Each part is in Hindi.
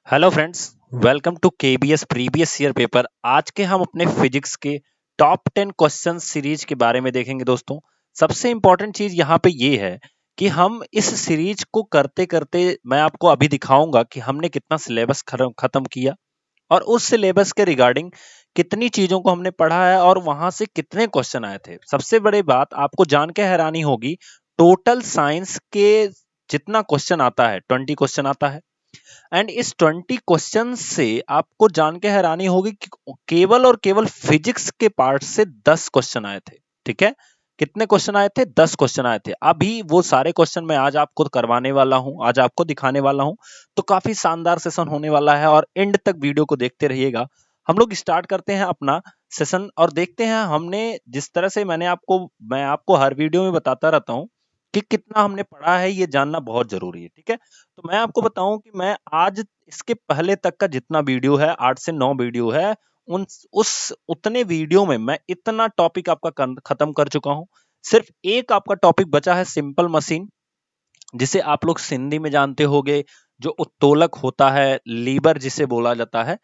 Hello friends, welcome to KBS previous year paper. आज के हम अपने फिजिक्स के टॉप 10 क्वेश्चन सीरीज के बारे में देखेंगे। दोस्तों, सबसे इंपॉर्टेंट चीज यहाँ पे ये है कि हम इस सीरीज को करते करते मैं आपको अभी दिखाऊंगा कि हमने कितना सिलेबस खत्म किया और उस सिलेबस के रिगार्डिंग कितनी चीजों को हमने पढ़ा है और वहां से कितने क्वेश्चन आए थे। सबसे बड़ी बात आपको जान के हैरानी होगी, टोटल साइंस के जितना क्वेश्चन आता है 20 क्वेश्चन आता है। एंड इस 20 क्वेश्चन से आपको जान के हैरानी होगी कि केवल और केवल फिजिक्स के पार्ट से 10 क्वेश्चन आए थे। ठीक है, कितने क्वेश्चन आए थे? 10 क्वेश्चन आए थे। अभी वो सारे क्वेश्चन मैं आज आपको करवाने वाला हूं, आज आपको दिखाने वाला हूं। तो काफी शानदार सेशन होने वाला है और एंड तक वीडियो को देखते रहिएगा। हम लोग स्टार्ट करते हैं अपना सेशन और देखते हैं हमने जिस तरह से मैं आपको हर वीडियो में बताता रहता हूं कि कितना हमने पढ़ा है, ये जानना बहुत जरूरी है। ठीक है, तो मैं आपको बताऊं कि मैं आज इसके पहले तक का जितना वीडियो है, 8 से 9 वीडियो है, उन उस उतने वीडियो में मैं इतना टॉपिक आपका खत्म कर चुका हूं। सिर्फ एक आपका टॉपिक बचा है, सिंपल मशीन, जिसे आप लोग सिंधी में जानते होंगे, जो उत्तोलक होता है, लीवर जिसे बोला जाता है।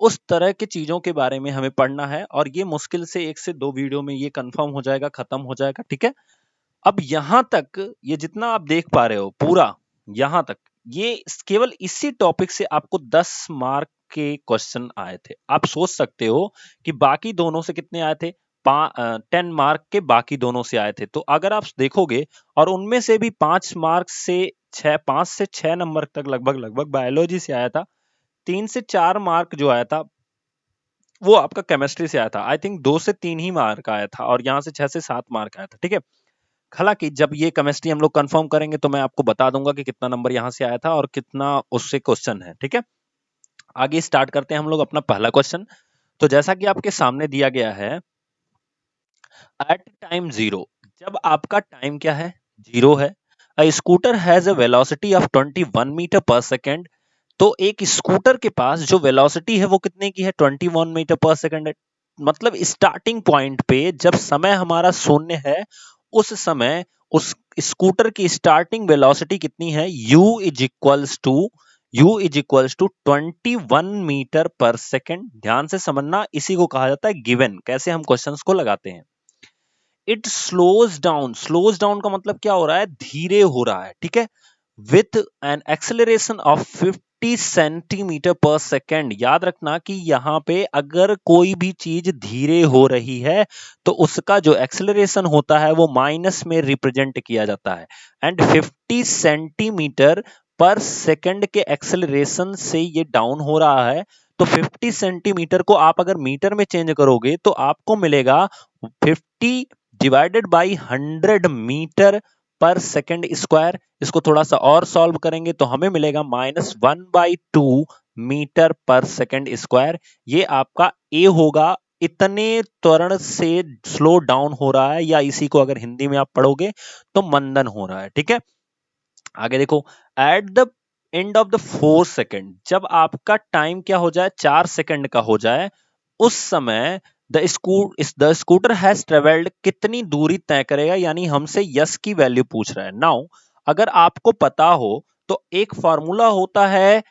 उस तरह की चीजों के बारे में हमें पढ़ना है और ये मुश्किल से 1 से 2 वीडियो में ये कंफर्म हो जाएगा, खत्म हो जाएगा। ठीक है, अब यहां तक ये जितना आप देख पा रहे हो पूरा यहां तक, ये केवल इसी टॉपिक से आपको 10 मार्क के क्वेश्चन आए थे। आप सोच सकते हो कि बाकी दोनों से कितने आए थे? 10 मार्क के बाकी दोनों से आए थे। तो अगर आप देखोगे और उनमें से भी 5 मार्क से 6 नंबर तक लगभग लगभग बायोलॉजी से आया था। 3 से 4 मार्क जो आया था वो आपका केमिस्ट्री से आया था। आई थिंक 2 से 3 ही मार्क आया था और यहाँ से 6 से 7 मार्क आया था। ठीक है, हालांकि जब ये केमिस्ट्री हम लोग कंफर्म करेंगे तो मैं आपको बता दूंगा कि कितना नंबर यहां से आया था और कितना उससे क्वेश्चन है। ठीक है, आगे स्टार्ट करते हैं हम लोग अपना पहला क्वेश्चन। तो जैसा कि आपके सामने दिया गया है, एट टाइम जीरो, जब आपका टाइम क्या है? जीरो है। A scooter has a velocity of 21 metre per second. तो एक स्कूटर के पास जो वेलोसिटी है वो कितने की है? 21 मीटर पर सेकेंड है। मतलब स्टार्टिंग पॉइंट पे जब समय हमारा शून्य है, उस समय उस स्कूटर की स्टार्टिंग वेलोसिटी कितनी है? u is equals to 21 metre per second. ध्यान से समझना, इसी को कहा जाता है गिवन। कैसे हम क्वेश्चंस को लगाते हैं। इट स्लोज डाउन का मतलब क्या हो रहा है? धीरे हो रहा है। ठीक है, with an acceleration of 50 centimetre पर सेकेंड। याद रखना कि यहां पे अगर कोई भी चीज धीरे हो रही है तो उसका जो एक्सेलरेशन होता है वो माइनस में रिप्रेजेंट किया जाता है। एंड 50 सेंटीमीटर पर सेकेंड के एक्सेलरेशन से ये डाउन हो रहा है। तो 50 सेंटीमीटर को आप अगर मीटर में चेंज करोगे तो आपको मिलेगा 50 divided by 100 metre per second square. इसको थोड़ा सा और सॉल्व करेंगे तो हमें मिलेगा -1/2 मीटर पर सेकेंड स्क्वायर। ये आपका ए होगा। इतने त्वरण से स्लो डाउन हो रहा है, या इसी को अगर हिंदी में आप पढ़ोगे तो मंदन हो रहा है। ठीक है, आगे देखो, at the end of the 4 second, जब आपका टाइम क्या हो जाए? 4 सेकेंड का हो जाए, उस समय द स्कूटर हैज ट्रेवल्ड, कितनी दूरी तय करेगा? यानी हमसे यस की वैल्यू पूछ रहा है। नाउ अगर आपको पता हो तो एक फॉर्मूला होता है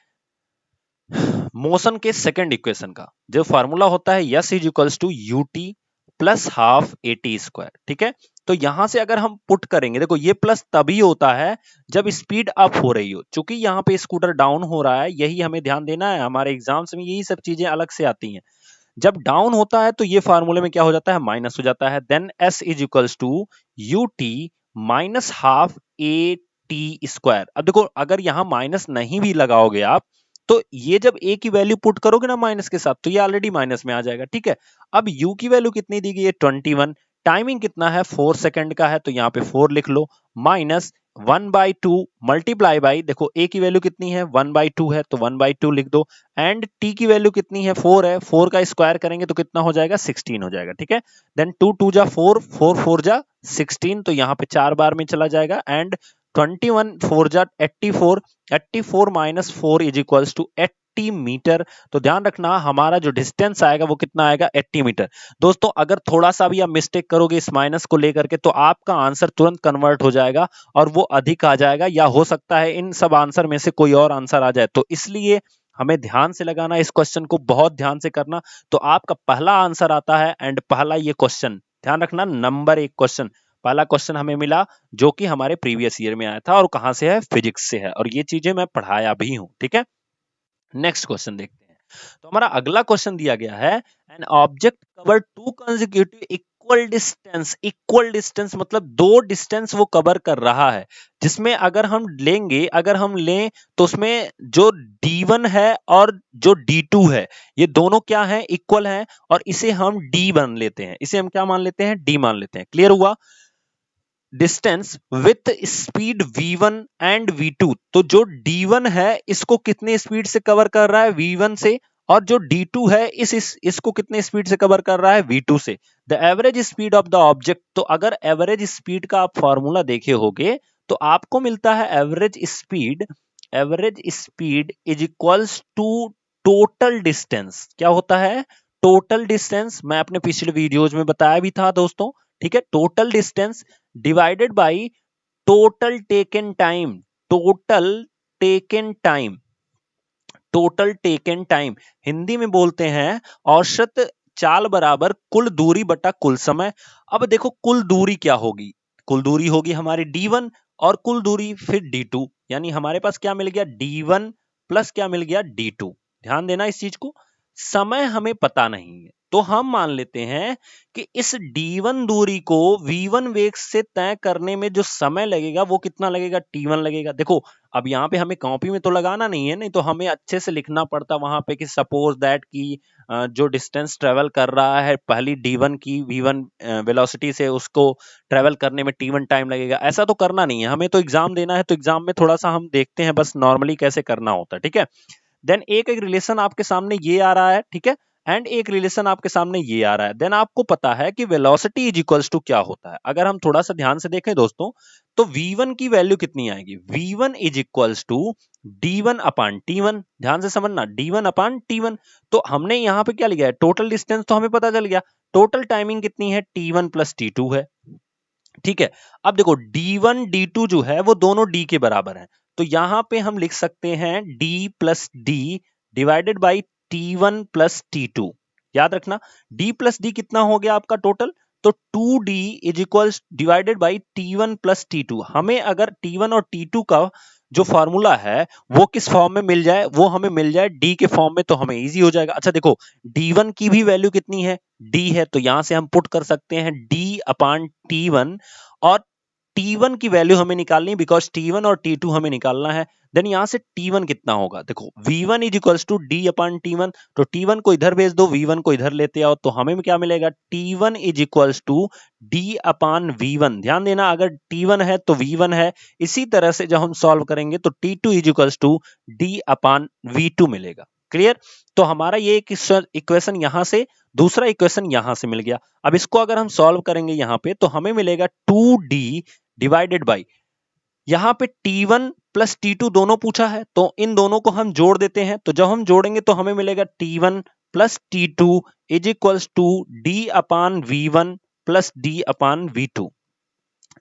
मोशन के सेकंड इक्वेशन का, जो फॉर्मूला होता है s is equals to u t plus half a t square. ठीक है, तो यहां से अगर हम पुट करेंगे, देखो ये प्लस तभी होता है जब स्पीड अप हो रही हो। चूंकि यहाँ पे स्कूटर डाउन हो रहा है, यही हमें ध्यान देना है। हमारे एग्जाम्स में यही सब चीजें अलग से आती हैं। जब डाउन होता है तो ये फार्मूले में क्या हो जाता है? माइनस हो जाता है। Then s is equals to u t minus half a t square. अब देखो, अगर यहां माइनस नहीं भी लगाओगे आप, तो ये जब ए की वैल्यू पुट करोगे ना माइनस के साथ, तो ये ऑलरेडी माइनस में आ जाएगा। ठीक है, अब यू की वैल्यू कितनी दी गई है? 21। टाइमिंग कितना है? 4 सेकंड का है, तो यहाँ पे 4 लिख लो, माइनस 1/2 मल्टीप्लाई बाई, देखो ए की वैल्यू कितनी है? 1/2 है, तो 1/2 लिख दो। एंड टी की वैल्यू कितनी है? 4 है, 4 का स्क्वायर करेंगे तो कितना हो जाएगा? 16 हो जाएगा। ठीक है, देन 2 2 जा 4, 4 4 जा 16, तो यहाँ पे 4 बार में चला जाएगा। एंड 21 4 जा 84, 84 minus 4 is equals to 80 metre. तो ध्यान रखना, हमारा जो डिस्टेंस आएगा वो कितना आएगा? 80 मीटर। दोस्तों, अगर थोड़ा सा भी आप मिस्टेक करोगे इस माइनस को लेकर के, तो आपका आंसर तुरंत कन्वर्ट हो जाएगा और वो अधिक आ जाएगा, या हो सकता है इन सब आंसर में से कोई और आंसर आ जाए। तो इसलिए हमें ध्यान से लगाना, इस क्वेश्चन को बहुत ध्यान से करना, तो आपका पहला आंसर आता है। एंड पहला ये क्वेश्चन ध्यान रखना, नंबर 1 क्वेश्चन, पहला क्वेश्चन हमें मिला जो कि हमारे प्रीवियस ईयर में आया था, और कहां से है, फिजिक्स से है, और ये चीजें मैं पढ़ाया भी हूं। ठीक है, नेक्स्ट क्वेश्चन देखते हैं। तो हमारा अगला क्वेश्चन दिया गया है, an object cover to consecutive equal distance मतलब दो डिस्टेंस वो कवर कर रहा है, जिसमें अगर हम लें तो उसमें जो D1 है और जो D2 है, ये दोनों क्या है, इक्वल है, और इसे हम D मान लेते हैं, इसे हम क्या मान लेते हैं, D मान लेते हैं। क्लियर हुआ? Distance with speed v1 and v2, तो जो d1 है इसको कितने स्पीड से कवर कर रहा है, v1 से, और जो d2 है इसको कितने स्पीड से कवर कर रहा है, v2 से। The average speed of the object, तो अगर एवरेज स्पीड का आप फॉर्मूला देखे होगे तो आपको मिलता है average speed is equals to total distance. क्या होता है, टोटल डिस्टेंस, मैं अपने पिछले वीडियोज में बताया भी था दोस्तों। ठीक है, total distance divided by total taken time, total taken time Hindi में बोलते हैं औसत चाल बराबर कुल दूरी बटा कुल समय। अब देखो कुल दूरी क्या होगी, कुल दूरी होगी हमारी d1 और कुल दूरी फिर d2, यानी हमारे पास क्या मिल गया, d1 प्लस क्या मिल गया, d2। ध्यान देना इस चीज को, समय हमें पता नहीं है तो हम मान लेते हैं कि इस d1 दूरी को v1 वेग से तय करने में जो समय लगेगा वो कितना लगेगा, t1 लगेगा। देखो अब यहाँ पे हमें कॉपी में तो लगाना नहीं है, नहीं तो हमें अच्छे से लिखना पड़ता वहां पे कि सपोज दैट की जो डिस्टेंस ट्रेवल कर रहा है पहली d1 की v1 वेलोसिटी से, उसको ट्रेवल करने में t1 टाइम लगेगा। ऐसा तो करना नहीं है, हमें तो एग्जाम देना है, तो एग्जाम में थोड़ा सा हम देखते हैं बस नॉर्मली कैसे करना होता है। ठीक है, देन एक रिलेशन आपके सामने ये आ रहा है, ठीक है, एंड एक रिलेशन आपके सामने ये आ रहा है। देन आपको पता है कि वेलोसिटी इज इक्वल्स टू क्या होता है। अगर हम थोड़ा सा ध्यान से देखें दोस्तों, तो v1 की वैल्यू कितनी आएगी, v1 is equals to d1 upon t1। ध्यान से समझना, d1 अपान t1। तो हमने यहाँ पे क्या लिया है, टोटल डिस्टेंस तो हमें पता चल गया, टोटल टाइमिंग कितनी है, t1 प्लस t2 है। ठीक है, अब देखो d1 d2 जो है वो दोनों d के बराबर है, तो यहां पे हम लिख सकते हैं d plus D divided by t1 plus t2। याद रखना d प्लस डी कितना हो गया आपका टोटल, तो 2d is equals divided by t1 plus t2। हमें अगर t1 और t2 का जो फॉर्मूला है वो किस फॉर्म में मिल जाए, वो हमें मिल जाए d के फॉर्म में, तो हमें इजी हो जाएगा। अच्छा देखो d1 की भी वैल्यू कितनी है, d है, तो यहां से हम पुट कर सकते हैं d अपान t1, और t1 की वैल्यू हमें निकालनी है बिकॉज t1 और t2 हमें निकालना है। देन यहां से t1 कितना होगा, देखो v1 is equals to d upon t1, तो t1 को इधर भेज दो, v1 को इधर लेते आओ, तो हमें क्या मिलेगा, t1 is equals to d upon v1। ध्यान देना अगर t1 है तो v1 है। इसी तरह से जब हम सॉल्व करेंगे तो t2 is equals to d upon v2 मिलेगा। क्लियर? तो हमारा ये इक्वेशन यहां से, दूसरा इक्वेशन यहां से मिल गया। अब इसको अगर हम सॉल्व करेंगे यहां पे तो हमें मिलेगा 2d डिवाइडेड बाई, यहां पे t1 प्लस t2 दोनों पूछा है तो इन दोनों को हम जोड़ देते हैं, तो जब हम जोड़ेंगे तो हमें मिलेगा t1 plus t2 is equals to d upon v1 plus d upon v2।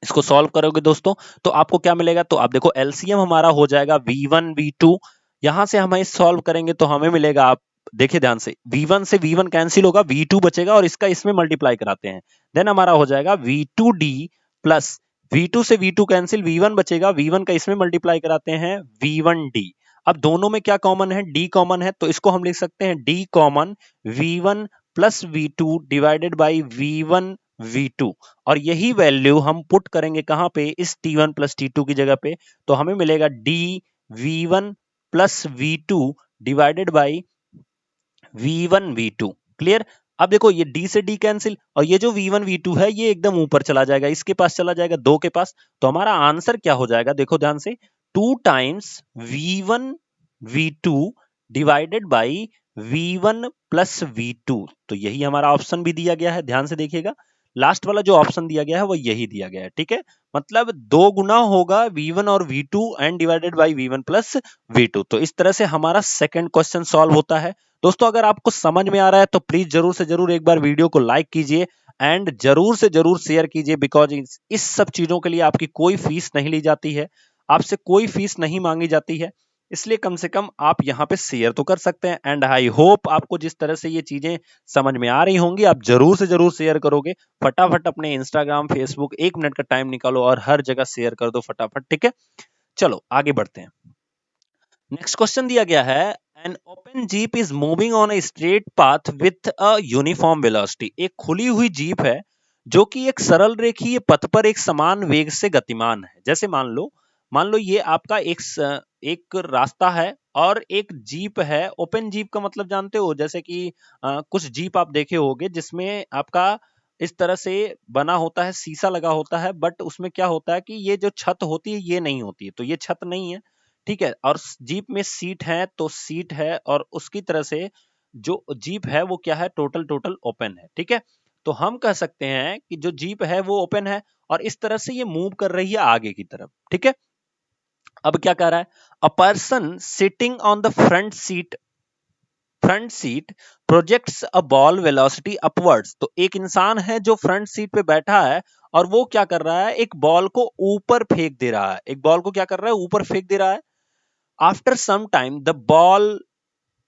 इसको सॉल्व करोगे दोस्तों तो आपको क्या मिलेगा, तो आप देखो एलसीएम हमारा हो जाएगा v1 v2, यहां से हम सॉल्व करेंगे तो हमें मिलेगा, आप देखिए ध्यान से, v1 से v1 कैंसिल होगा, v2 बचेगा और इसका इसमें मल्टीप्लाई कराते हैं, देन हमारा हो जाएगा v2d प्लस v2 से v2 कैंसिल, v1 बचेगा, v1 का इसमें मल्टीप्लाई कराते हैं v1d। अब दोनों में क्या कॉमन है, d कॉमन है, तो इसको हम लिख सकते हैं d common v1 plus v2 divided by v1 v2, और यही वैल्यू हम पुट करेंगे कहां पे, इस t1 प्लस t2 की जगह पे, तो हमें मिलेगा d v1 plus v2 divided by v1 v2। Clear? अब देखो ये d से d कैंसिल, और ये जो v1 v2 है ये एकदम ऊपर चला जाएगा, इसके पास चला जाएगा 2 के पास, तो हमारा आंसर क्या हो जाएगा, देखो ध्यान से, 2 times v1 v2 divided by v1 plus v2। तो यही हमारा ऑप्शन भी दिया गया है, ध्यान से देखिएगा, लास्ट वाला जो ऑप्शन दिया गया है वो यही दिया गया है। ठीक है, मतलब 2 गुना होगा v1 और v2 and divided by v1 plus v2। तो इस तरह से हमारा सेकंड क्वेश्चन सॉल्व होता है। दोस्तों अगर आपको समझ में आ रहा है तो प्लीज जरूर से जरूर एक बार वीडियो को लाइक कीजिए एंड जरूर से जरूर शेयर कीजिए, बिकॉज इस सब चीजों के लिए आपकी कोई फीस नहीं ली जाती है, आपसे कोई फीस नहीं मांगी जाती है। इसलिए कम से कम आप यहाँ पे शेयर तो कर सकते हैं। एंड आई होप आपको जिस तरह से ये चीजें समझ में आ रही होंगी, आप जरूर से जरूर शेयर करोगे। फटाफट अपने इंस्टाग्राम, फेसबुक 1 मिनट का टाइम निकालो और हर जगह शेयर कर दो फटाफट, ठीक है। चलो आगे बढ़ते हैं। नेक्स्ट क्वेश्चन दिया गया है, an open jeep is moving on a straight path with a uniform velocity. एक खुली हुई जीप है जो कि एक सरल रेखीय पथ पर एक समान वेग से गतिमान है। जैसे मान लो ये आपका एक रास्ता है और एक जीप है। ओपन जीप का मतलब जानते हो, जैसे कि कुछ जीप आप देखे होंगे जिसमें आपका इस तरह से बना होता है, शीशा लगा होता है, बट उसमें क्या होता है कि ये जो छत होती है ये नहीं होती है, तो ये छत नहीं है, ठीक है। और जीप में सीट है, तो सीट है, और उसकी तरह से जो जीप है वो क्या है, टोटल टोटल ओपन है, ठीक है। तो हम कह सकते हैं कि जो जीप है वो ओपन है और इस तरह से ये मूव कर रही है आगे की तरफ, ठीक है। अब क्या कह रहा है, a person sitting on the front seat projects a ball velocity upwards. तो एक इंसान है जो फ्रंट सीट पे बैठा है और वो क्या कर रहा है, एक बॉल को ऊपर फेंक दे रहा है, एक बॉल को क्या कर रहा है, ऊपर फेंक दे रहा है। After some time the ball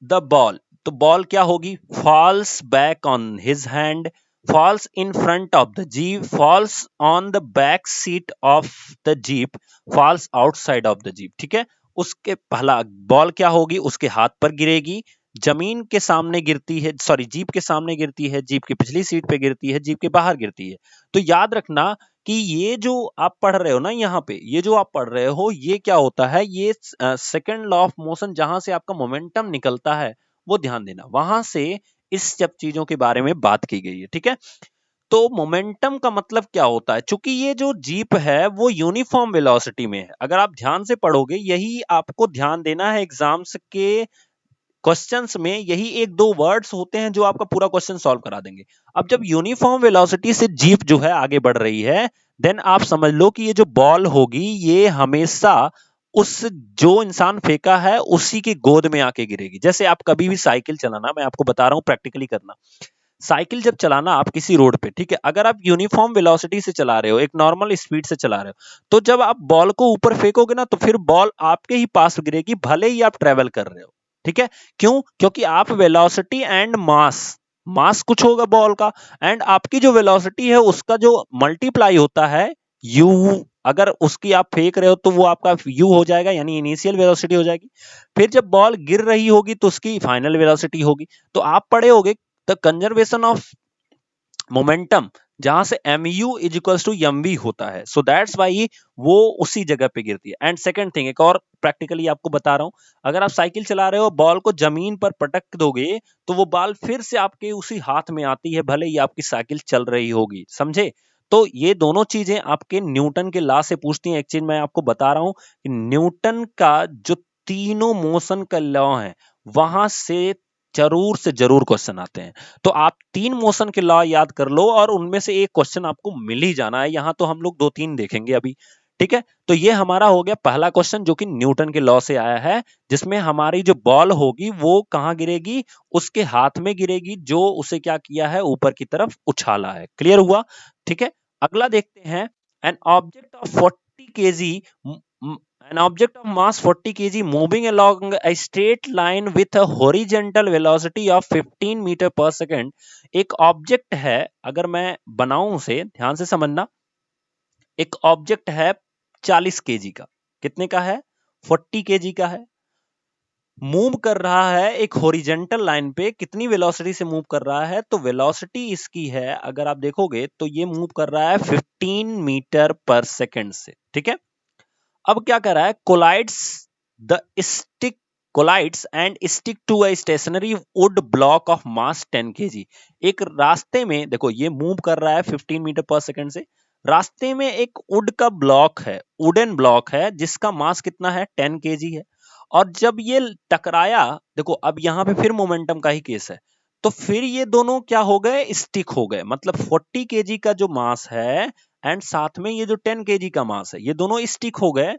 तो बॉल क्या होगी, falls back on his hand, falls in front of the jeep, falls on the back seat of the jeep, falls outside of the jeep, ठीक है। उसके पहला बॉल क्या होगी, उसके हाथ पर गिरेगी, जमीन के सामने गिरती है, सॉरी जीप के सामने गिरती है, जीप की पिछली सीट पे गिरती है, जीप के बाहर गिरती है। तो याद रखना कि ये जो आप पढ़ रहे हो ना, यहाँ पे ये जो आप पढ़ रहे हो ये क्या होता है, ये सेकंड लॉ ऑफ मोशन, जहां से आपका मोमेंटम निकलता है, वो ध्यान देना, वहां से इस सब चीजों के बारे में बात की गई है, ठीक है। तो मोमेंटम का मतलब क्या होता है, चूंकि ये जो जीप है वो यूनिफॉर्म वेलोसिटी में है। अगर आप ध्यान से पढ़ोगे, यही आपको ध्यान देना है, एग्जाम्स के क्वेश्चंस में यही एक दो वर्ड्स होते हैं जो आपका पूरा क्वेश्चन सॉल्व करा देंगे। अब जब यूनिफॉर्म वेलोसिटी से जीप जो है आगे बढ़ रही है, देन आप समझ लो कि ये जो बॉल होगी ये हमेशा उस जो इंसान फेंका है उसी की गोद में आके गिरेगी। जैसे आप कभी भी साइकिल चलाना, मैं आपको बता रहा हूं प्रैक्टिकली करना, साइकिल जब चलाना आप किसी रोड पे, ठीक है, अगर आप यूनिफॉर्म वेलोसिटी से चला रहे हो, एक नॉर्मल स्पीड से चला रहे हो, तो जब आप बॉल को ऊपर फेंकोगे ना, तो फिर बॉल आपके ही पास गिरेगी, भले ही आप ट्रेवल कर रहे हो, ठीक है। क्यों, क्योंकि आप वेलोसिटी एंड मास कुछ होगा बॉल का, एंड आपकी जो वेलोसिटी है उसका जो मल्टीप्लाई होता है यू, अगर उसकी आप फेंक रहे हो तो वो आपका यू हो जाएगा, यानी इनिशियल वेलोसिटी हो जाएगी। फिर जब बॉल गिर रही होगी तो उसकी फाइनल वेलोसिटी होगी। तो आप पढ़े होगे द कंजर्वेशन ऑफ मोमेंटम, जहां से mu is equals to mv होता है, सो दैट्स वाई वो उसी जगह पे गिरती है। एंड सेकंड थिंग, एक और प्रैक्टिकली आपको बता रहा हूं, अगर आप साइकिल चला रहे हो, बॉल को जमीन पर पटक दोगे तो वो बॉल फिर से आपके उसी हाथ में आती है, भले ही आपकी साइकिल चल रही होगी, समझे। तो ये दोनों चीजें आपके न्यूटन के लॉ से पूछती हैं। एक चीज मैं आपको बता रहा हूं कि न्यूटन का जो तीनों मोशन का लॉ है वहां से जरूर से जरूर क्वेश्चन आते हैं। तो आप 3 मोशन के लॉ याद कर लो और उनमें से एक क्वेश्चन आपको मिल ही जाना है। यहां तो हम लोग 2-3 देखेंगे अभी, ठीक है। तो ये हमारा हो गया पहला क्वेश्चन जो कि न्यूटन के लॉ से आया है, जिसमें हमारी जो बॉल होगी वो कहां गिरेगी, उसके हाथ में गिरेगी, जो उसे क्या किया है, ऊपर की तरफ उछाला है। क्लियर हुआ, ठीक है। अगला देखते हैं, an object of 40 KG an object of mass 40 kg moving along a straight line with a horizontal velocity of 15 metre per second. एक ऑब्जेक्ट है, अगर मैं बनाऊं उसे, ध्यान से समझना, एक ऑब्जेक्ट है 40 केजी का, कितने का है, 40 केजी का है, मूव कर रहा है एक हॉरिजॉन्टल लाइन पे, कितनी वेलोसिटी से मूव कर रहा है, तो वेलोसिटी इसकी है, अगर आप देखोगे तो ये मूव कर रहा है 15 मीटर पर सेकेंड से, ठीक है। अब क्या कर रहा है, the stick collides and stick to a stationary wood block of mass 10 KG. एक रास्ते में देखो ये मूव कर रहा है 15 मीटर पर सेकंड से, रास्ते में एक वुड का ब्लॉक है, वुडन ब्लॉक है, जिसका मास कितना है, 10 केजी है। और जब ये टकराया, देखो अब यहां पे फिर मोमेंटम का ही केस है, तो फिर ये दोनों क्या हो गए, स्टिक हो गए, मतलब 40 केजी का जो मास है एंड साथ में ये जो 10 केजी का मास है, ये दोनों स्टिक हो गए।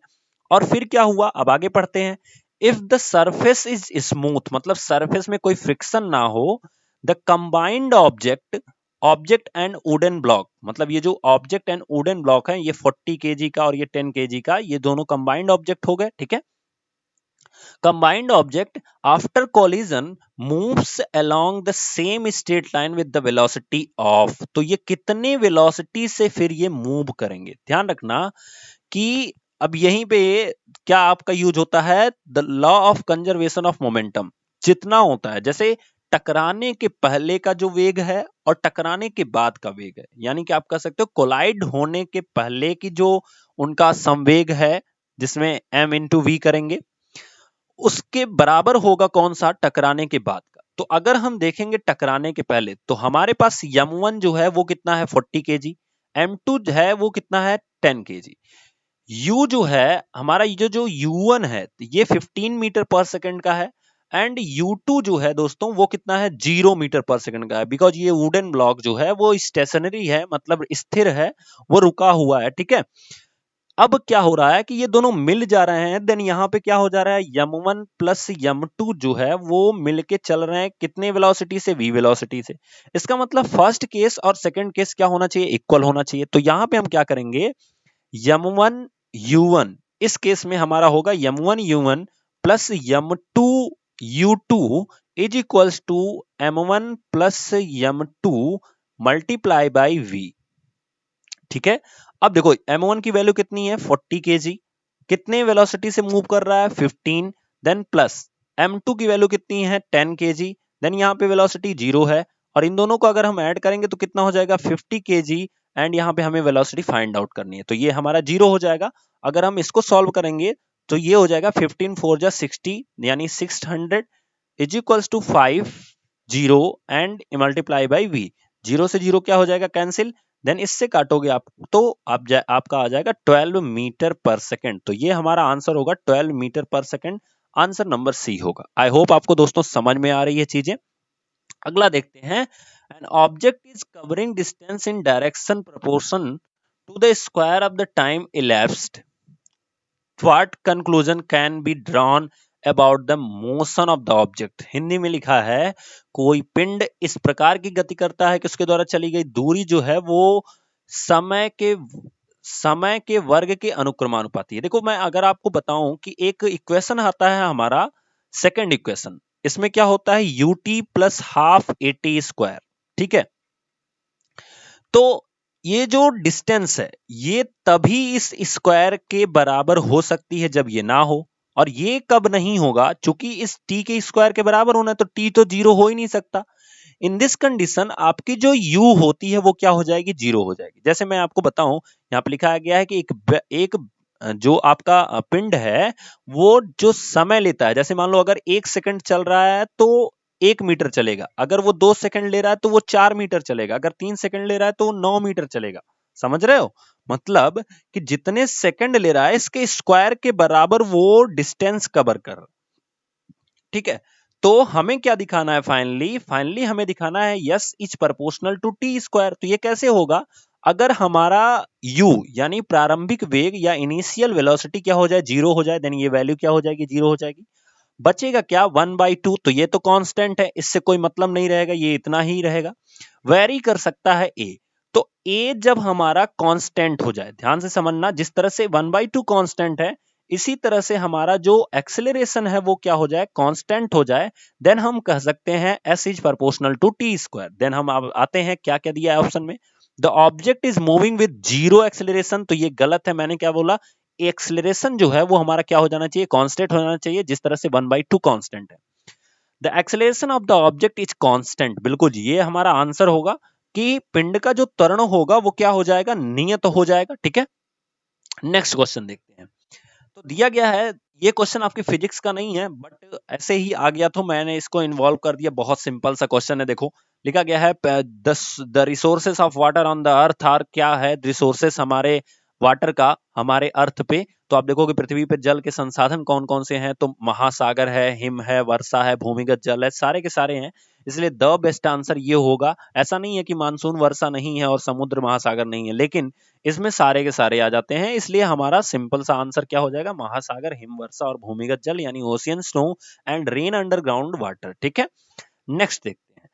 और फिर क्या हुआ, अब आगे पढ़ते हैं, if the surface is smooth, मतलब सरफेस में कोई फ्रिक्शन ना हो, the combined object and wooden block, मतलब ये जो ऑब्जेक्ट एंड वुडन ब्लॉक है, ये 40 केजी का और ये 10 केजी का, ये दोनों कंबाइंड ऑब्जेक्ट हो गए, ठीक है। combined object after collision moves along the same straight line with the velocity of, तो ये कितने वेलोसिटी से फिर ये मूव करेंगे। ध्यान रखना कि अब यहीं पे क्या आपका यूज होता है, the law of conservation of momentum. जितना होता है जैसे टकराने के पहले का जो वेग है और टकराने के बाद का वेग है, यानी कि आप कह सकते हो कोलाइड होने के पहले की जो उनका संवेग है जिसमें m इंटू वी करेंगे, उसके बराबर होगा कौन सा, टकराने के बाद का। तो अगर हम देखेंगे टकराने के पहले तो हमारे पास m1 जो है वो कितना है 40 केजी, m2 है वो कितना है 10 केजी, u जो है हमारा जो u1 है ये 15 मीटर पर सेकंड का है, एंड u2 जो है दोस्तों वो कितना है 0 मीटर पर सेकंड का है, बिकॉज ये वुडन ब्लॉक जो है वो स्टेशनरी है, मतलब स्थिर है, वो रुका हुआ है। ठीक है, अब क्या हो रहा है कि ये दोनों मिल जा रहे हैं, देन यहाँ पे क्या हो जा रहा है m1 प्लस m2 जो है वो मिलके चल रहे हैं कितने वेलोसिटी से, v वेलोसिटी से। इसका मतलब फर्स्ट केस और सेकंड केस क्या होना चाहिए, इक्वल होना चाहिए। तो यहाँ पे हम क्या करेंगे, m1 u1 इस केस में हमारा होगा m1 u1 plus m2 u2 is equals to m1 plus m2 multiply by v। ठीक है, अब देखो m1 की वैल्यू कितनी है 40 केजी, कितने वेलोसिटी से मूव कर रहा है 15, देन प्लस m2 की वैल्यू कितनी है 10 केजी, देन यहाँ पे वेलोसिटी 0 है, और इन दोनों को अगर हम ऐड करेंगे तो कितना हो जाएगा 50 केजी, एंड यहाँ पे हमें वेलोसिटी फाइंड आउट करनी है, तो ये हमारा 0 हो जाएगा। अगर हम इसको सॉल्व करेंगे तो ये हो जाएगा 15 4 जा 60 यानी 600 is equals to 5 0 and multiply by v। 0 से 0 क्या हो जाएगा कैंसिल, देन इससे काटोगे आप तो आपका आ जाएगा 12 मीटर पर सेकंड। तो ये हमारा आंसर होगा 12 metre per second, answer number C होगा। आई होप आपको दोस्तों समझ में आ रही है चीजें। अगला देखते हैं, an object is covering distance in direction proportion to the square of the time elapsed, what conclusion can be drawn about the motion of the object। Hindi में लिखा है, कोई पिंड इस प्रकार की गति करता है कि उसके द्वारा चली गई दूरी जो है वो समय के वर्ग के अनुक्रमानुपाती है। देखो मैं अगर आपको बताऊं कि एक इक्वेशन आता है हमारा सेकंड इक्वेशन, इसमें क्या होता है ut plus half eighty square. ठीक है, तो ये जो डिस्टेंस है ये तभी इस स्क्वायर के बराबर हो सकती है जब ये ना हो, और ये कब नहीं होगा, चूंकि इस t के स्क्वायर के बराबर होना है तो t तो 0 हो ही नहीं सकता। इन दिस कंडीशन आपकी जो u होती है वो क्या हो जाएगी, 0 हो जाएगी। जैसे मैं आपको बताऊं, यहाँ पे लिखा गया है कि एक जो आपका पिंड है वो जो समय लेता है, जैसे मान लो अगर 1 सेकंड चल रहा है तो 1 मीटर चलेगा, अगर वो 2 सेकंड ले रहा है तो वो 4 मीटर चलेगा, अगर 3 सेकंड ले रहा है तो वो 9 मीटर चलेगा। समझ रहे हो, मतलब कि जितने सेकंड ले रहा है इसके स्क्वायर के बराबर वो डिस्टेंस कवर कर रहा है। ठीक है, तो हमें क्या दिखाना है, फाइनली हमें दिखाना है s is proportional to t square. तो ये कैसे होगा, अगर हमारा u यानी प्रारंभिक वेग या इनिशियल वेलोसिटी क्या हो जाए 0 हो जाए, देन ये वैल्यू क्या हो जाएगी 0 हो जाएगी। बचेगा क्या 1/2, तो ये तो कांस्टेंट है, इससे कोई मतलब नहीं रहेगा, ये इतना ही रहेगा। वेरी कर सकता है a, तो a जब हमारा कांस्टेंट हो जाए, ध्यान से समझना, जिस तरह से 1/2 कांस्टेंट है इसी तरह से हमारा जो एक्सेलरेशन है वो क्या हो जाए, कांस्टेंट हो जाए, देन हम कह सकते हैं s is proportional to t square. Then हम अब आते हैं क्या क्या दिया है ऑप्शन में, the object is moving with 0 acceleration, तो ये गलत है, मैंने क्या बोला, एक्सेलरेशन जो है वो हमारा क्या हो जाना चाहिए, कांस्टेंट हो जाना चाहिए, जिस तरह से 1/2 कांस्टेंट है। The acceleration of the object is constant, बिल्कुल ये हमारा आंसर होगा कि पिंड का जो त्वरण होगा वो क्या हो जाएगा, नियत हो जाएगा। ठीक है, नेक्स्ट क्वेश्चन देखते हैं। तो दिया गया है, ये क्वेश्चन आपकी फिजिक्स का नहीं है बट ऐसे ही आ गया तो मैंने इसको इन्वॉल्व कर दिया, बहुत सिंपल सा क्वेश्चन है। देखो लिखा गया है the resources of water on the earth are, क्या है रिसोर्सेस हमारे वाटर का हमारे अर्थ पे, तो आप देखोगे पृथ्वी पे जल के संसाधन कौन कौन से हैं, तो महासागर है, हिम है, वर्षा है, भूमिगत जल है, सारे के सारे हैं, इसलिए द बेस्ट आंसर ये होगा। ऐसा नहीं है कि मानसून वर्षा नहीं है और समुद्र महासागर नहीं है, लेकिन इसमें सारे के सारे आ जाते हैं, इसलिए हमारा सिंपल सा आंसर क्या हो जाएगा, महासागर, हिमवर्षा और भूमिगत जल यानी ocean, snow and rain underground water. ठीक है, नेक्स्ट देखते हैं,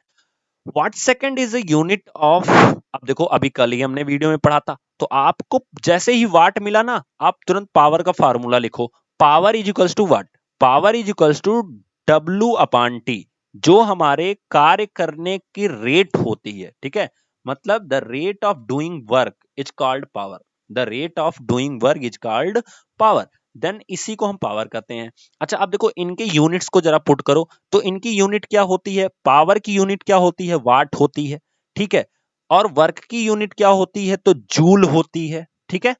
what second is a unit of, अब देखो अभी कल ही हमने वीडियो में पढ़ा था, तो आपको जैसे ही वाट मिला ना आप तुरंत पावर का फार्मूला लिखो, power is equals to watt, power is equals to W upon t, जो हमारे कार्य करने की रेट होती है, ठीक है, मतलब the rate of doing work is called power, the rate of doing work is called power, then इसी को हम पावर कहते हैं। अच्छा अब देखो इनके यूनिट्स को जरा पुट करो, तो इनकी यूनिट क्या होती है, पावर की यूनिट क्या होती है, वाट होती है, ठीक है, और वर्क की यूनिट क्या होती है, तो जूल होती है, ठीक है,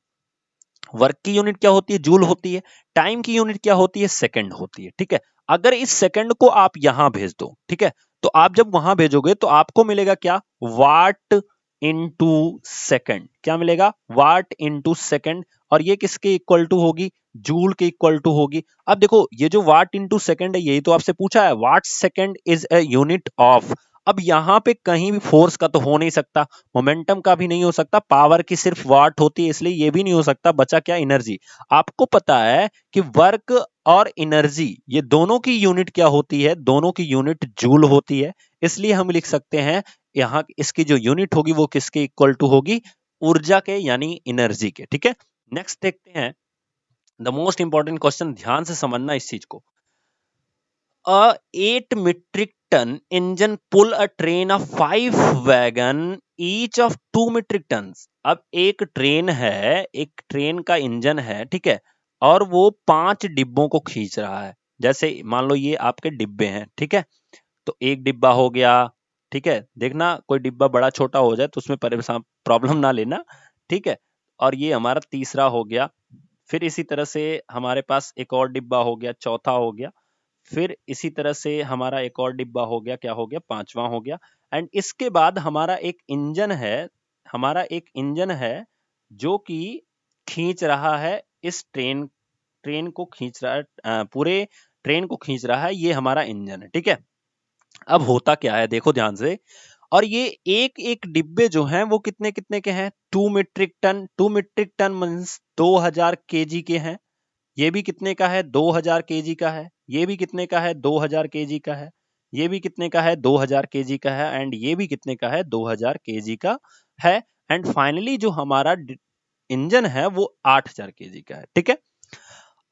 वर्क की यूनिट क्या होती है, जूल होती है, टाइम की यूनिट क्या होती है, सेकंड होती है, ठीक है। अगर इस सेकंड को आप यहां भेज दो, ठीक है, तो आप जब वहां भेजोगे तो आपको मिलेगा क्या, वाट इनटू सेकंड, क्या मिलेगा, वाट इनटू सेकंड, और ये किसके इक्वल टू होगी, जूल के इक्वल टू होगी। अब देखो ये जो वाट इनटू सेकंड है यही तो आपसे पूछा है, what second is a unit of, अब यहां पे कहीं भी फोर्स का तो हो नहीं सकता, मोमेंटम का भी नहीं हो सकता, पावर की सिर्फ वाट होती है, इसलिए ये भी नहीं हो सकता, बचा क्या, एनर्जी। आपको पता है कि वर्क और एनर्जी ये दोनों की यूनिट क्या होती है, दोनों की यूनिट जूल होती है, इसलिए हम लिख सकते हैं यहां इसकी जो यूनिट होगी वो किसके इक्वल टू होगी, ऊर्जा के यानी एनर्जी के, ठीक है। नेक्स्ट देखते हैं द मोस्ट इंपॉर्टेंट क्वेश्चन, ध्यान से समझना इस चीज को। A 8 metric ton engine pull a train of 5 wagon each of 2 metric tons। अब एक ट्रेन है, एक ट्रेन का इंजन है, ठीक है, और वो 5 डिब्बों को खींच रहा है, जैसे मान लो ये आपके डिब्बे हैं, ठीक है, तो एक डिब्बा हो गया, ठीक है, देखना कोई डिब्बा बड़ा छोटा हो जाए तो उसमें परेशान प्रॉब्लम ना लेना, ठीक है, और ये हमारा तीसरा हो गया, फिर इसी तरह से हमारे पास एक और डिब्बा हो गया, चौथा हो गया, फिर इसी तरह से हमारा एक और डिब्बा हो गया, क्या हो गया, पांचवा हो गया, एंड इसके बाद हमारा एक इंजन है, हमारा एक इंजन है जो कि खींच रहा है इस ट्रेन, ट्रेन को खींच रहा है, पूरे ट्रेन को खींच रहा है, ये हमारा इंजन है, ठीक है। अब होता क्या है देखो ध्यान से, और ये एक एक डिब्बे जो हैं वो कितने कितने के हैं, 2 metric ton, 2 metric ton means 2000 KG के हैं, ये भी कितने का है, 2000 केजी का है, ये भी कितने का है, 2000 केजी का है, ये भी कितने का है, 2000 केजी का है, एंड ये भी कितने का है, 2000 केजी का है, एंड फाइनली जो हमारा इंजन है वो 8000 केजी का है, ठीक है।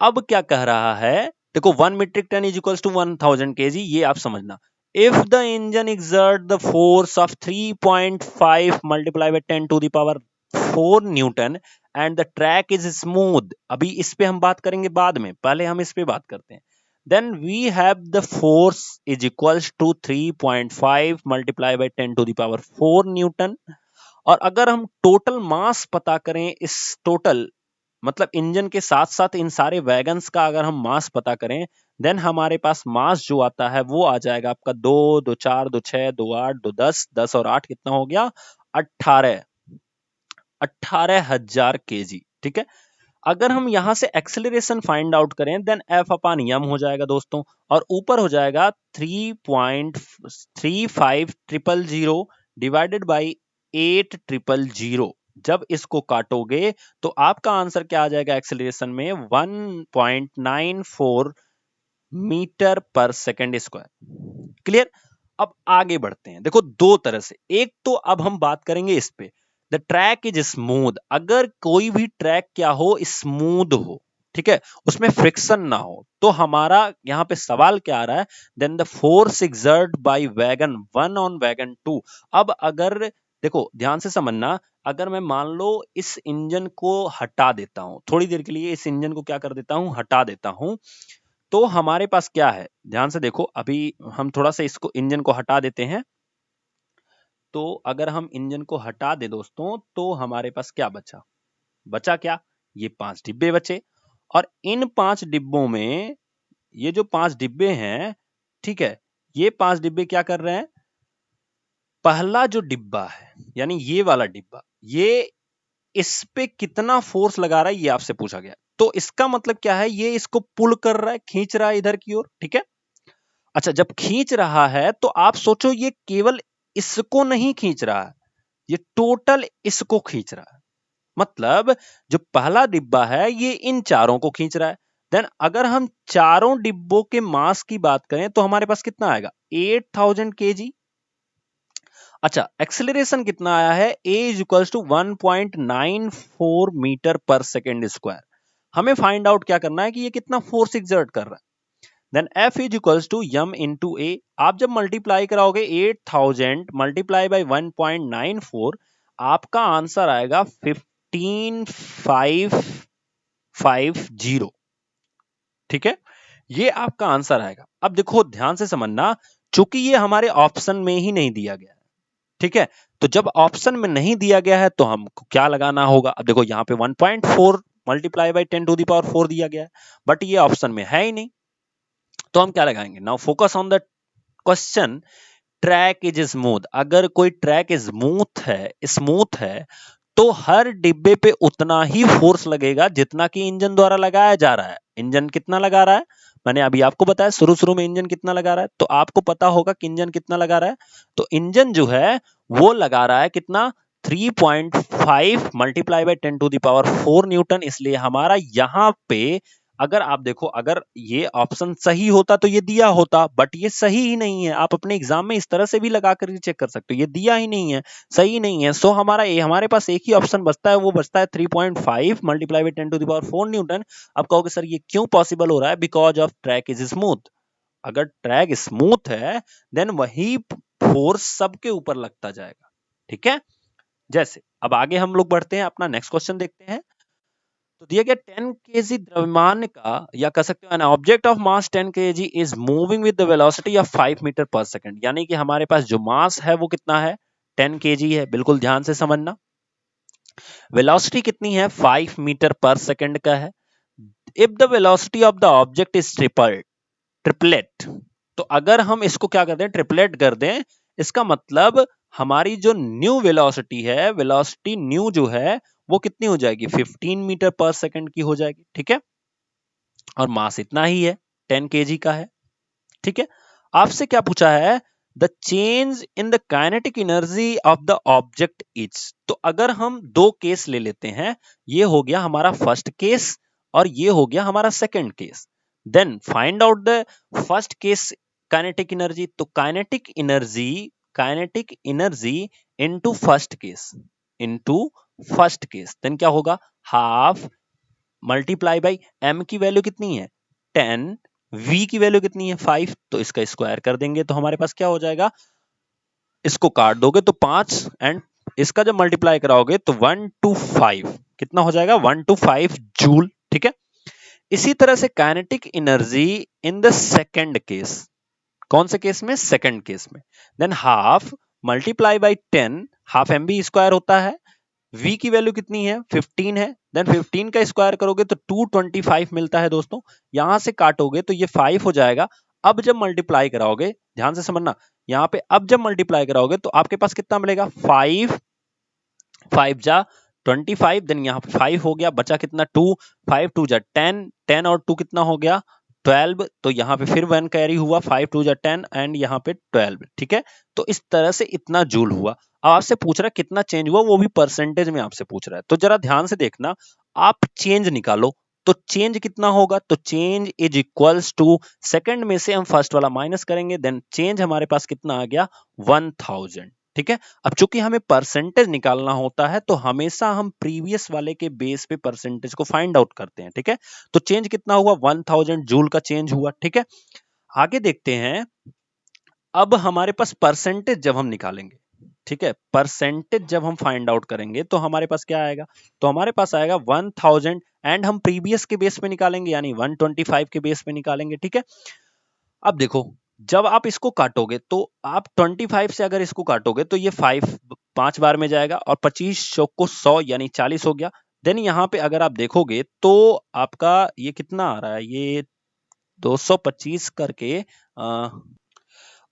अब क्या कह रहा है, देखो 1 metric ton is equals to 1000 KG, ये आप समझना। If the engine exert the force of 3.5 multiply by 10 to the power 4 newton and the track is smooth, अभी इस पे हम बात करेंगे बाद में, पहले हम इस पे बात करते हैं, then we have the force is equals to 3.5 multiply by 10 to the power 4 Newton. और अगर हम टोटल मास पता करें, इस टोटल मतलब इंजन के साथ साथ इन सारे वैगन्स का अगर हम मास पता करें, देन हमारे पास मास जो आता है वो आ जाएगा आपका 2 2 4 2 6 2 8 2 10, 10 और 8 कितना हो गया, 18, 18,000 केजी, ठीक है। अगर हम यहां से एक्सेलरेशन फाइंड आउट करें, देन एफ अपान एम हो जाएगा दोस्तों, और ऊपर हो जाएगा 3.35000 डिवाइडेड बाई 8000। जब इसको काटोगे तो आपका आंसर क्या आ जाएगा, एक्सेलरेशन में 1.94 metre per second square. Clear. अब आगे बढ़ते हैं, देखो दो तरह से, एक तो अब हम बात करेंगे इस पे, द ट्रैक इज स्मूथ, अगर कोई भी ट्रैक क्या हो, स्मूथ हो, ठीक है, उसमें फ्रिक्शन ना हो, तो हमारा यहां पे सवाल क्या आ रहा है, then the force exert by wagon 1 on wagon 2। अब अगर देखो ध्यान से समझना, अगर मैं मान लो इस इंजन को हटा देता हूं थोड़ी देर के लिए, इस इंजन को क्या कर देता हूं, हटा देता हूं, तो हमारे पास क्या है, ध्यान से देखो, अभी हम थोड़ा सा इसको इंजन को हटा देते हैं, तो अगर हम इंजन को हटा दे दोस्तों तो हमारे पास क्या बचा, बचा क्या, ये 5 डिब्बे बचे, और इन 5 डिब्बों में ये जो 5 डिब्बे हैं, ठीक है, ये 5 डिब्बे क्या कर रहे हैं, पहला जो डिब्बा है यानी ये वाला डिब्बा, ये इस पे कितना फोर्स लगा रहा है ये आपसे पूछा गया, तो इसका मतलब क्या है, ये इसको पुल कर रहा है, खींच रहा है इधर की ओर, ठीक है। अच्छा जब खींच रहा है तो आप सोचो ये केवल इसको नहीं खींच रहा है, ये टोटल इसको खींच रहा है, मतलब जो पहला डिब्बा है ये इन चारों को खींच रहा है। देन अगर हम चारों डिब्बों के मास की बात करें तो हमारे पास कितना आएगा, 8000 केजी। अच्छा एक्सेलरेशन कितना आया है, a is equals to 1.94 metre per second square. हमें फाइंड आउट क्या करना है कि ये कितना फोर्स एक्सर्ट कर रहा है। Then F is equals to m into a. आप जब मल्टीप्लाई कराओगे 8000 मल्टीप्लाई बाई 1.94, आपका आंसर आएगा 15550। ठीक है, ये आपका आंसर आएगा। अब देखो ध्यान से समझना, चूंकि ये हमारे ऑप्शन में ही नहीं दिया गया है, ठीक है, तो जब ऑप्शन में नहीं दिया गया है तो हमको क्या लगाना होगा। अब देखो यहाँ पे 1.4 multiply by 10 to the power 4 दिया गया है, बट ये ऑप्शन में है ही नहीं, तो हम क्या लगाएंगे। Now focus on the question, track is smooth. अगर कोई ट्रैक स्मूथ है तो हर डिब्बे पे उतना ही फोर्स लगेगा जितना कि इंजन द्वारा लगाया जा रहा है। इंजन कितना लगा रहा है, मैंने अभी आपको बताया शुरू में इंजन कितना लगा रहा है, तो आपको पता होगा कि इंजन कितना लगा रहा है। तो इंजन जो है वो लगा रहा है कितना, 3.5 multiply by 10 to the power 4 newton. इसलिए हमारा यहां पे अगर आप देखो, अगर ये ऑप्शन सही होता तो ये दिया होता, बट ये सही ही नहीं है। आप अपने एग्जाम में इस तरह से भी लगा कर चेक कर सकते हो, ये दिया ही नहीं है, सही नहीं है। सो हमारे पास एक ही ऑप्शन बचता है, वो बचता है 3.5 multiply by 10 to the power 4 newton. आप कहोगे सर ये क्यों पॉसिबल हो रहा है, because of track is smooth. अगर ट्रैक स्मूथ है देन वही फोर्स सबके ऊपर लगता जाएगा। ठीक है, जैसे अब आगे हम लोग बढ़ते हैं, अपना नेक्स्ट क्वेश्चन देखते हैं। तो दिया गया 10 केजी द्रव्यमान का, या कह सकते हो an object of mass 10 KG is moving with the velocity of 5 metre per second. यानी कि हमारे पास जो मास है वो कितना है, 10 केजी है। बिल्कुल ध्यान से समझना, वेलोसिटी कितनी है, 5 मीटर पर सेकंड का है। If the velocity of the object is triplet, तो अगर हम इसको क्या कर दें, ट्रिपलेट कर दें, इसका मतलब हमारी जो न्यू वेलोसिटी है, वेलोसिटी न्यू जो है वो कितनी हो जाएगी, 15 मीटर पर सेकंड की हो जाएगी। ठीक है, और मास इतना ही है, 10 केजी का है। ठीक है, आपसे क्या पूछा है, the change in the kinetic energy of the object is. तो अगर हम दो केस ले लेते हैं, ये हो गया हमारा फर्स्ट केस और ये हो गया हमारा second case, then find out the first case kinetic energy. तो kinetic energy into first case then क्या होगा, हाफ मल्टीप्लाई बाई m की वैल्यू कितनी है 10, v की वैल्यू कितनी है 5, तो इसका स्क्वायर कर देंगे तो हमारे पास क्या हो जाएगा, इसको काट दोगे तो 5 एंड इसका जब मल्टीप्लाई कराओगे तो 1 to 5 कितना हो जाएगा, 1 to 5 जूल। ठीक है, इसी तरह से kinetic energy in the second case, कौन से केस में, सेकंड केस में, then half multiply by 10, half m b square होता है, v की वैल्यू कितनी है 15 है, देन 15 का स्क्वायर करोगे तो 225 मिलता है दोस्तों। यहां से काटोगे तो ये 5 हो जाएगा। अब जब मल्टीप्लाई कराओगे, ध्यान से समझना, यहाँ पे अब जब मल्टीप्लाई कराओगे तो आपके पास कितना मिलेगा, 5 5 जा 25, देन यहाँ पे 5 हो गया, बचा कितना 2, 5 2 जा 10, 10 और 2 कितना हो गया 12, तो यहाँ पे फिर 1 कैरी हुआ, 5 2 जा 10 एंड यहाँ पे 12। ठीक है, तो इस तरह से इतना जूल हुआ। अब आपसे पूछ रहा है कितना चेंज हुआ, वो भी परसेंटेज में आपसे पूछ रहा है, तो जरा ध्यान से देखना, आप चेंज निकालो तो चेंज कितना होगा, तो change is equals to, second में से हम फर्स्ट वाला माइनस करेंगे, देन चेंज हमारे पास कितना आ गया 1000। ठीक है, अब चूंकि हमें परसेंटेज निकालना होता है तो हमेशा हम प्रीवियस वाले के बेस पे परसेंटेज को फाइंड आउट करते हैं। ठीक है, तो चेंज कितना हुआ 1000 जूल का चेंज हुआ। ठीक है, आगे देखते हैं, अब हमारे पास परसेंटेज जब हम निकालेंगे, ठीक है, परसेंटेज जब हम फाइंड आउट करेंगे तो हमारे पास क्या आएगा, तो हमारे पास आएगा 1000 एंड हम प्रीवियस के बेस पे निकालेंगे यानी 125 के बेस पे निकालेंगे। ठीक है, अब देखो जब आप इसको काटोगे तो आप 25 से अगर इसको काटोगे तो ये 5 बार में जाएगा और 25 को 100 यानी 40 हो गया। देन यहाँ पे अगर आप देखोगे तो आपका ये कितना आ रहा है, ये 225 करके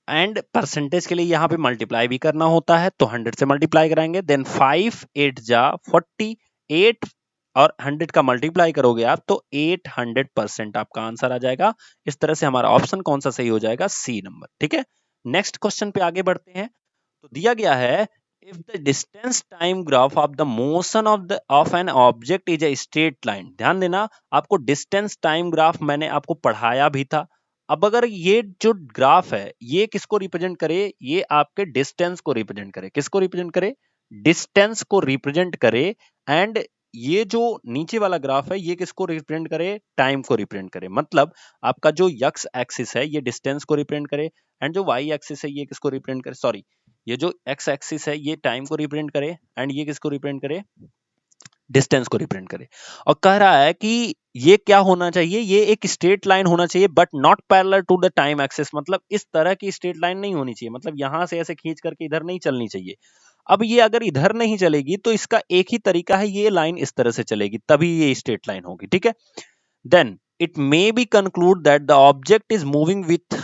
एंड परसेंटेज के लिए यहाँ पे मल्टीप्लाई भी करना होता है तो 100 से मल्टीप्लाई कराएंगे, देन 5 8 जा 48 और 100 का मल्टीप्लाई करोगे आप तो 800% आपका आंसर आ जाएगा। इस तरह से हमारा ऑप्शन कौन सा सही हो जाएगा, सी नंबर। ठीक है, नेक्स्ट क्वेश्चन पे आगे बढ़ते हैं। तो दिया गया है, if the distance time graph of the motion of N object is a straight line. ध्यान देना, आपको डिस्टेंस टाइम ग्राफ मैंने आपको पढ़ाया भी था। अब अगर ये जो ग्राफ है ये किसको रिप्रेजेंट करे, ये आपके डिस्टेंस को रिप्रेजेंट करे, किसको रिप्रेजेंट करे, डिस्टेंस को रिप्रेजेंट करे, एंड ये जो नीचे वाला ग्राफ है ये किसको रिप्रेजेंट करे, टाइम को रिप्रेजेंट करे। मतलब आपका जो एक्स एक्सिस है ये डिस्टेंस को रिप्रेजेंट करे, एंड जो वाई एक्सिस है ये किसको रिप्रेजेंट करे, सॉरी ये जो एक्स एक्सिस है ये टाइम को रिप्रेजेंट करे, एंड ये किसको रिप्रेजेंट करे, डिस्टेंस को रिप्रेजेंट करे। और कह रहा है कि ये क्या होना चाहिए, ये एक स्ट्रेट लाइन होना चाहिए but not parallel to the time axis. मतलब इस तरह की स्ट्रेट लाइन नहीं होनी चाहिए, मतलब यहां से ऐसे खींच करके इधर नहीं चलनी चाहिए। अब ये अगर इधर नहीं चलेगी तो इसका एक ही तरीका है, ये लाइन इस तरह से चलेगी तभी ये स्ट्रेट लाइन होगी, ठीक है। then it may be conclude that the object is moving with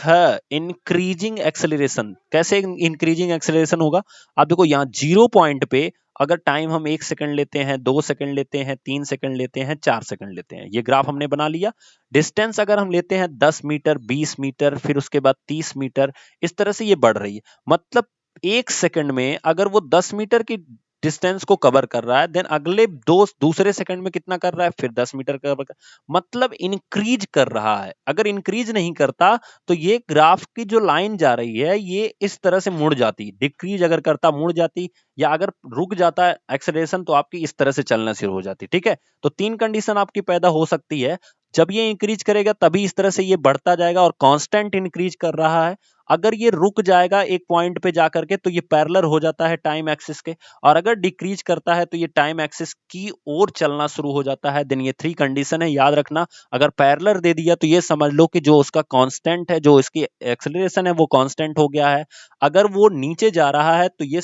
increasing acceleration। कैसे increasing acceleration होगा, आप देखो यहाँ 0 पॉइंट पे अगर टाइम हम 1 सेकंड लेते हैं, 2 सेकंड लेते हैं, 3 सेकंड लेते हैं, 4 सेकंड लेते हैं, ये ग्राफ हमने बना लिया। डिस्टेंस अगर हम लेते हैं 10 मीटर, 20 मीटर, फिर उसके बाद 30 मीटर, इस तरह से ये बढ़ रही है। मतलब 1 सेकंड में अगर वो 10 मीटर की डिस्टेंस को कवर कर रहा है, देन अगले दूसरे सेकंड में कितना कर रहा है, फिर 10 मीटर कवर कर, मतलब इंक्रीज कर रहा है। अगर इंक्रीज नहीं करता तो ये ग्राफ की जो लाइन जा रही है ये इस तरह से मुड़ जाती, डिक्रीज अगर करता मुड़ जाती, या अगर रुक जाता एक्सेलरेशन तो आपकी इस तरह से चलना शुरू हो जाती, ठीक है। तो 3 कंडीशन आपकी पैदा हो सकती है, जब ये इंक्रीज करेगा तभी इस तरह से ये बढ़ता जाएगा और कांस्टेंट इंक्रीज कर रहा है। अगर ये रुक जाएगा एक पॉइंट पे जाकर के तो ये पैरेलल हो जाता है टाइम एक्सिस के, और अगर डिक्रीज करता है तो ये टाइम एक्सिस की ओर चलना शुरू हो जाता है। देन ये 3 कंडीशन है, याद रखना। अगर पैरेलल दे दिया तो ये समझ लो कि जो उसका कांस्टेंट है, जो इसकी एक्सेलरेशन है वो कांस्टेंट हो गया है। अगर वो नीचे जा रहा है तो ये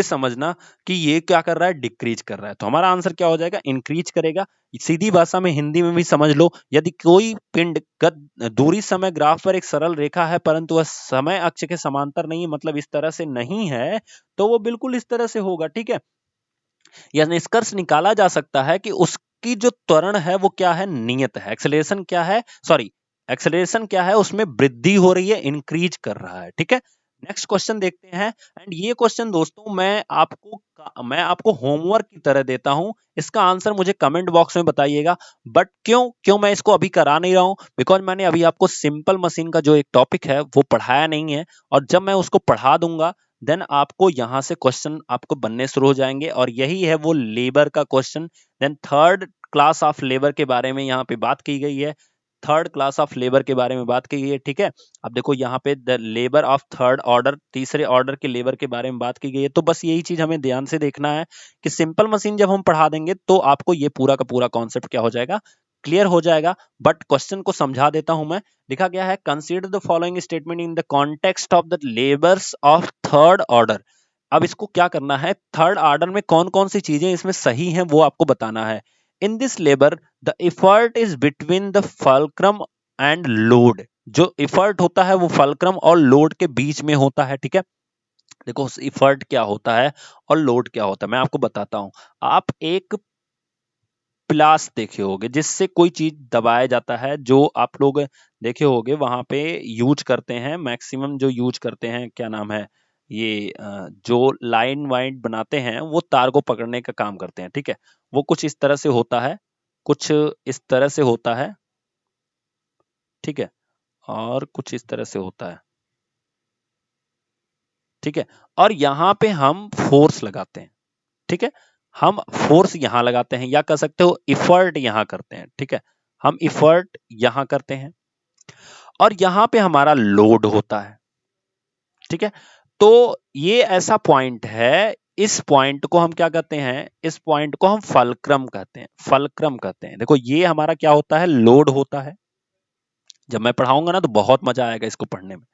समझना कि ये क्या कर रहा है, डिक्रीज कर रहा है। तो हमारा आंसर क्या हो जाएगा, इंक्रीज करेगा। सीधी भाषा में हिंदी में भी समझ लो, यदि कोई पिंड दूरी समय ग्राफ पर एक सरल रेखा है परंतु वह समय अक्ष के समांतर नहीं है, मतलब इस तरह से नहीं है, तो वो बिल्कुल इस तरह से होगा, ठीक है। यह निष्कर्ष निकाला जा सकता है कि उसकी जो त्वरण है वो क्या है, नियत है। एक्सेलरेशन क्या है, सॉरी एक्सेलरेशन क्या है, उसमें वृद्धि हो रही है, इंक्रीज कर रहा है, ठीक है। नेक्स्ट क्वेश्चन देखते हैं। एंड ये क्वेश्चन दोस्तों मैं आपको होमवर्क की तरह देता हूं, इसका आंसर मुझे कमेंट बॉक्स में बताइएगा। बट क्यों मैं इसको अभी करा नहीं रहा हूं, बिकॉज मैंने अभी आपको सिंपल मशीन का जो एक टॉपिक है वो पढ़ाया नहीं है, और जब मैं उसको पढ़ा दूंगा देन आपको यहां से क्वेश्चन आपको बनने शुरू हो जाएंगे, और यही है वो लेबर का question. Then third class of labour के बारे में यहाँ पे बात की गई है, थर्ड क्लास ऑफ लेबर के बारे में बात की गई है, ठीक है। अब देखो यहाँ पे the labour of third order, तीसरे ऑर्डर के लेबर के बारे में बात की गई है। तो बस यही चीज हमें ध्यान से देखना है कि सिंपल मशीन जब हम पढ़ा देंगे तो आपको ये पूरा का पूरा कॉन्सेप्ट क्या हो जाएगा, क्लियर हो जाएगा। बट क्वेश्चन को समझा देता हूं मैं। लिखा गया है, consider the following statement in the context of the labours of third order. अब इसको क्या करना है, थर्ड ऑर्डर में कौन कौन सी चीजें इसमें सही हैं वो आपको बताना है। In this labour the effort is between the fulcrum and load. जो इफर्ट होता है वो फल्क्रम और लोड के बीच में होता है, ठीक है। देखो इफर्ट क्या होता है और लोड क्या होता है मैं आपको बताता हूं। आप एक प्लास देखे होंगे जिससे कोई चीज दबाया जाता है, जो आप लोग देखे होंगे वहां पे यूज करते हैं, मैक्सिमम जो यूज करते हैं, क्या नाम है ये जो लाइन वाइन बनाते हैं वो तार को पकड़ने का काम करते हैं, ठीक है। वो कुछ इस तरह से होता है, कुछ इस तरह से होता है, ठीक है, और कुछ इस तरह से होता है, ठीक है। और यहाँ पे हम फोर्स लगाते हैं, ठीक है। हम फोर्स यहां लगाते हैं, या कह सकते हो इफर्ट यहां करते हैं, ठीक है। हम इफर्ट यहां करते हैं और यहां पे हमारा लोड होता है, ठीक है। तो ये ऐसा पॉइंट है, इस पॉइंट को हम क्या कहते हैं, इस पॉइंट को हम फलक्रम कहते हैं, फलक्रम कहते हैं। देखो ये हमारा क्या होता है, लोड होता है। जब मैं पढ़ाऊंगा ना तो बहुत मजा आएगा इसको पढ़ने में।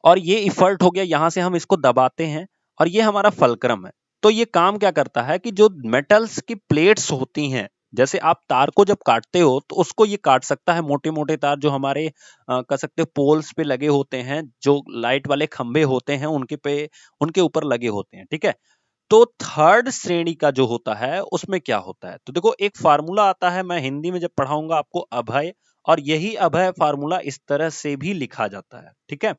और ये इफर्ट हो गया, यहां से हम इसको दबाते हैं, और ये हमारा फलक्रम है। तो ये काम क्या करता है कि जो मेटल्स की प्लेट्स होती हैं, जैसे आप तार को जब काटते हो तो उसको ये काट सकता है, मोटे मोटे तार जो हमारे कह सकते हो पोल्स पे लगे होते हैं, जो लाइट वाले खंभे होते हैं उनके ऊपर लगे होते हैं, ठीक है। तो थर्ड श्रेणी का जो होता है उसमें क्या होता है, तो देखो एक फार्मूला आता है, मैं हिंदी में जब पढ़ाऊंगा आपको, अभय, और यही अभय फार्मूला इस तरह से भी लिखा जाता है, ठीक है।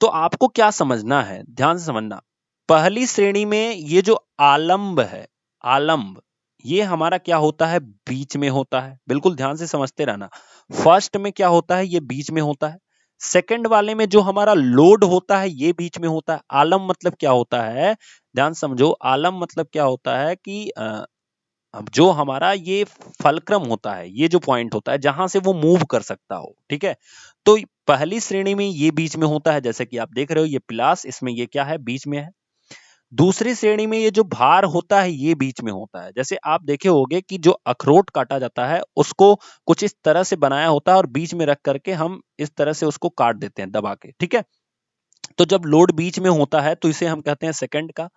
तो आपको क्या समझना है, ध्यान से समझना। पहली श्रेणी में ये जो आलंब है, आलंब, ये हमारा क्या होता है, बीच में होता है, बिल्कुल ध्यान से समझते रहना। फर्स्ट में क्या होता है, ये बीच में होता है। सेकंड वाले में जो हमारा लोड होता है ये बीच में होता है। आलम मतलब क्या होता है, ध्यान समझो, आलम मतलब क्या होता है कि अब जो हमारा ये फलक्रम होता है, ये जो पॉइंट होता है जहां से वो मूव कर सकता हो, ठीक है। तो पहली श्रेणी में ये बीच में होता है, जैसे कि आप देख रहे हो ये प्लस, इसमें ये क्या है, बीच में है। दूसरी श्रेणी में ये जो भार होता है ये बीच में होता है। जैसे आप देखे होंगे कि जो अखरोट काटा जाता है उसको कुछ इस तरह से बनाया होता है और बीच में रख करके हम इस तरह से उसको काट देते हैं दबा के, ठीक है। तो जब लोड बीच में होता है तो इसे हम कहते हैं सेकंड का।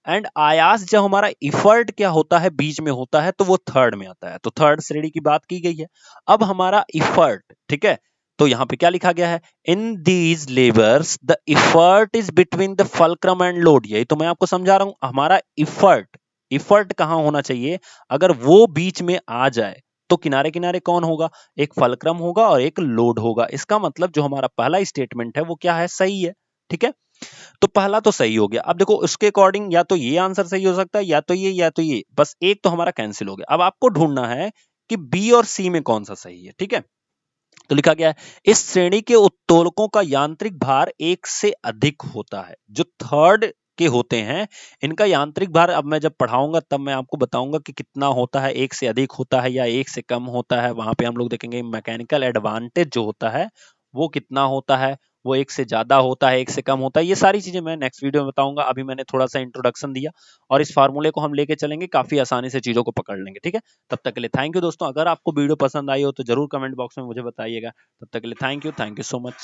एंड आयास जब हमारा इफर्ट क्या होता है बीच में होता है तो वो थर्ड में आता है। तो थर्ड श्रेणी की बात की गई है। अब हमारा इफर्ट, ठीक है, तो यहां पे क्या लिखा गया है, in these labours the effort is between the fulcrum and load. यही तो मैं आपको समझा रहा हूं, हमारा इफर्ट, इफर्ट कहां होना चाहिए, अगर वो बीच में आ जाए तो किनारे किनारे कौन होगा, एक फलक्रम होगा और एक लोड होगा। इसका मतलब जो हमारा पहला स्टेटमेंट है वो क्या है, सही है, ठीक है। तो पहला तो सही हो गया। अब देखो उसके अकॉर्डिंग या तो ये आंसर सही हो सकता है या तो ये या तो ये, बस एक तो हमारा कैंसिल हो गया। अब आपको ढूंढना है कि बी और सी में कौन सा सही है, ठीक है। तो लिखा गया है इस श्रेणी के उत्तोलकों का यांत्रिक भार एक से अधिक होता है। जो थर्ड के होते हैं इनका यांत्रिक भार, अब मैं जब पढ़ाऊंगा तब मैं आपको बताऊंगा कि कितना होता है, एक से अधिक होता है या एक से कम होता है। वहां पे हम लोग देखेंगे मैकेनिकल एडवांटेज जो होता है वो कितना होता है, वो एक से ज्यादा होता है, एक से कम होता है। ये सारी चीजें मैं नेक्स्ट वीडियो में बताऊंगा। अभी मैंने थोड़ा सा इंट्रोडक्शन दिया और इस फार्मूले को हम लेके चलेंगे, काफी आसानी से चीजों को पकड़ लेंगे, ठीक है। तब तक के लिए थैंक यू दोस्तों। अगर आपको वीडियो पसंद आई हो तो जरूर कमेंट बॉक्स में मुझे बताइएगा। तब तक के लिए थैंक यू सो मच।